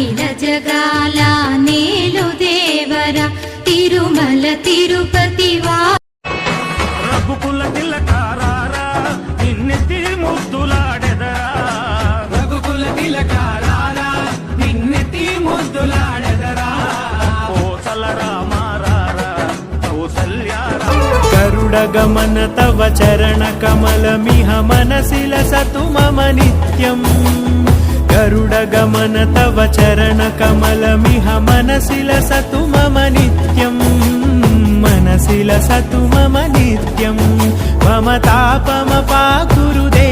అఖిల జగాల నేలు దేవర తిరుమల తిరుపతి వా రఘుకుల తిలకారారా నిన్నెత్తి ముద్దులాడెదరా రఘుకుల తిలకారారా నిన్నెత్తి ముద్దులాడెదరా కోసల రామారారా కౌసల్యారా గరుడ గమన తవ చరణ కమలమిహ మనసిల సతు మమ నిత్యం గరుడ గమన తవ చరణ కమలమిహ మనసిల సతు మమ నిత్యం మనసిల సతు మమ నిత్యం మమ తాపమ పాకురుదే